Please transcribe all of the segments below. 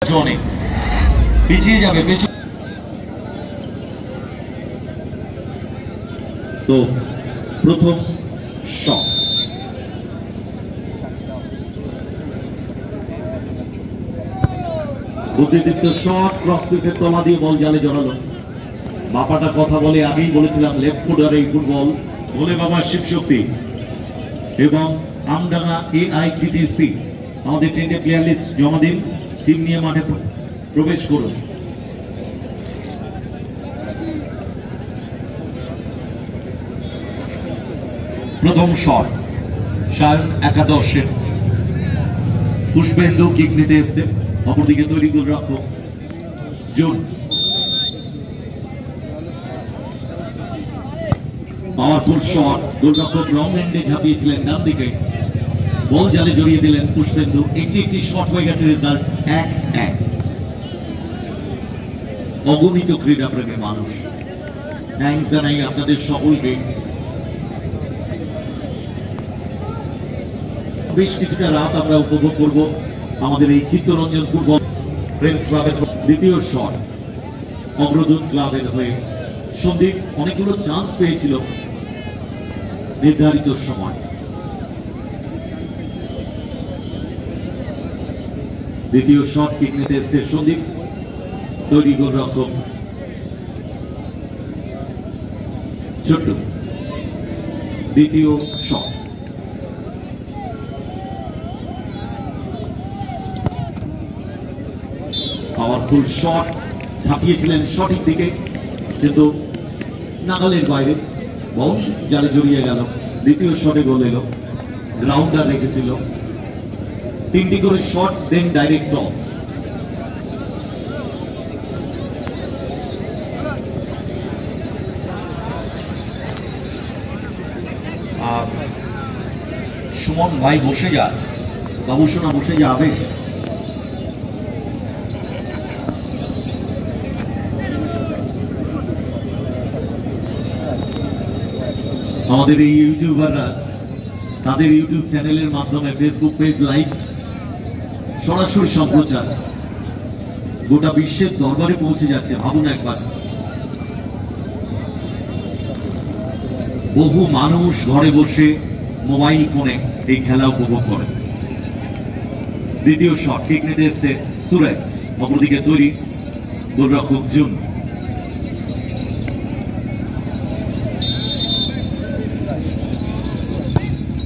অনেক পিছিয়ে যাবে প্রথম শট বুদ্ধিদীপ্ত শট ক্রস পিসের তলা দিয়ে বল জালে জড়ালো। বাপাটা কথা বলে আগেই বলেছিলাম লেফট ফুটার এই ফুটবল বলে বাবা শিবশক্তি এবং আমডাঙ্গা AITTC আমাদের 10 প্লেয়ার লিস্ট জমা দিন, টিম নিয়ে মাঠে প্রবেশ করুন। প্রথম শট সায়ন একাদশের পুষ্পেন্দু কিক নিতে এসছে, অপরদিকে তৈরি গোলরক্ষক জুন। পাওয়ারফুল শট, গোলরক্ষক রং এন্ডে ঝাঁপিয়েছিলেন ডান দিকে, বল জালে জড়িয়ে দিলেন পুষ্পেন্দু। একটি শট হয়ে গেছে, রেজাল্ট 1-1। অগণিত ক্রীড়া প্রেমী মানুষ, থ্যাঙ্কস জানাই আপনাদের সকলকে। বেশ কিছুটা রাত আমরা উপভোগ করব আমাদের এই চিত্তরঞ্জন ফুটবল ফ্রেন্ডস ক্লাবের দ্বিতীয় শট অগ্রদূত ক্লাবের হয়ে। সন্দীপ অনেকগুলো চান্স পেয়েছিল নির্ধারিত সময়। দ্বিতীয় শট কিক নিতে এসছে সন্দীপ, তৈরি গোলরক্ষক ছোট্ট। দ্বিতীয় শট পাওয়ারফুল শট, ঝাঁপিয়েছিলেন সঠিক দিকে কিন্তু নাগালের বাইরে, বল জালে জড়িয়ে গেল। দ্বিতীয় শটে গোল এলো, গ্রাউন্ডার রেখেছিল। 3টি করে শট, দেন ডাইরেক্ট টস। সুমন ভাই বসে যা, বাবুসোনা বসে যাবে। আমাদের এই ইউটিউবাররা তাদের ইউটিউব চ্যানেলের মাধ্যমে ফেসবুক পেজ লাইভ সরাসরি সম্প্রচার গোটা বিশ্বের দরবারে পৌঁছে যাচ্ছে। ভাবুন একবার, বহু মানুষ ঘরে বসে মোবাইল ফোনে এই খেলা উপভোগ করে। দ্বিতীয় শট কিক নিতে এসছে সুরজ, অপরদিকে তৈরি গোলরক্ষক জুন।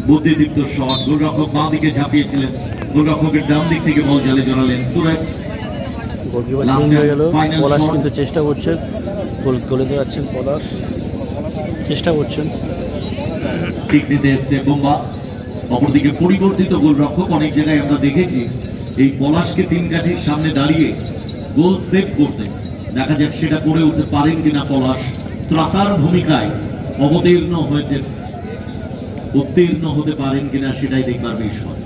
বুদ্ধিদীপ্ত শট, গোলরক্ষক বাঁ দিকে ঝাঁপিয়েছিলেন, গোলরক্ষকের ডান দিক থেকে বল জালে জড়ালেন সুরজ। গোলকিপার চেঞ্জ হয়ে গেল, পলাশ কিন্তু চেষ্টা করছেন, গোল করে যাচ্ছেন পলাশ, চেষ্টা করছেন। ঠিক নিতে এসছে বোম্বা, অপরদিকে পরিবর্তিত গোলরক্ষক। অনেক জায়গায় আমরা দেখেছি এই পলাশকে 3 কাঠির সামনে দাঁড়িয়ে গোল সেভ করতে, দেখা যাক সেটা করে উঠতে পারেন কিনা পলাশ। ত্রাতার ভূমিকায় অবতীর্ণ হয়েছে, উত্তীর্ণ হতে পারেন কিনা সেটাই দেখবার বিষয়।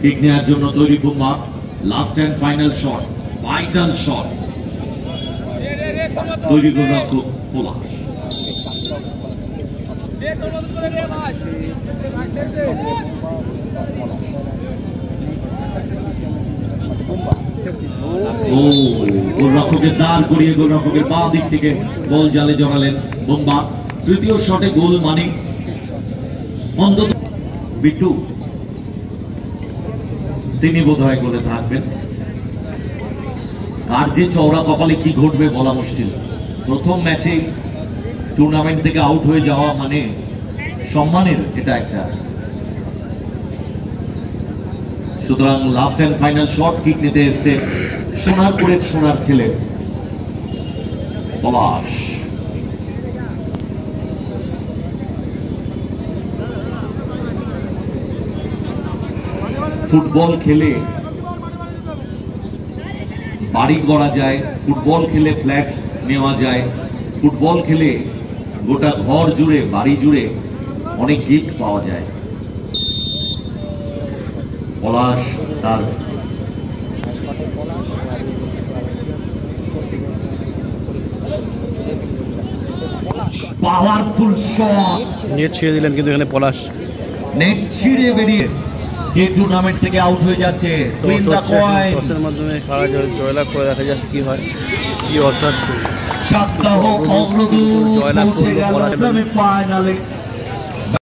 কিক নেওয়ার জন্য তৈরি Bomba, last and final shot, vital shot, তৈরি গোলরক্ষক পলাশ। গোলরক্ষকের দাঁড় করিয়ে গোলরক্ষকের বাঁ দিক থেকে বল জালে জড়ালেন বোম্বা। তৃতীয় শটে গোল মানে অন্তত বিট্টু, তিনি বোধহয় গোলে থাকবেন। কার যে চওড়া কপালে কি ঘটবে বলা মুশকিল। প্রথম ম্যাচে টুর্নামেন্ট থেকে আউট হয়ে যাওয়া মানে সম্মানের এটা একটা। সুতরাং last and final shot kick নিতে এসছে সোনারপুরের সোনার ছেলে পলাশ। ফুটবল খেলে বাড়ি গড়া যায়, ফুটবল খেলে ফ্ল্যাট নেওয়া যায়, ফুটবল খেলে গোটা ঘর জুড়ে বাড়ি জুড়ে অনেক গিফট পাওয়া যায়। পলাশ তার পাওয়ারফুল শট, নেট ছিঁড়ে দিলেন কিন্তু এখানে পলাশ, নেট ছিঁড়ে বেরিয়ে কে টুর্নামেন্ট থেকে আউট হয়ে যাচ্ছে। Spin the coin. টসের মাধ্যমে খেলা জয়লাভ করে দেখা যাক কি হয়, কি অর্থাৎ সপ্তাহ অগ্রদূত পৌঁছে গেল সেমিফাইনালে।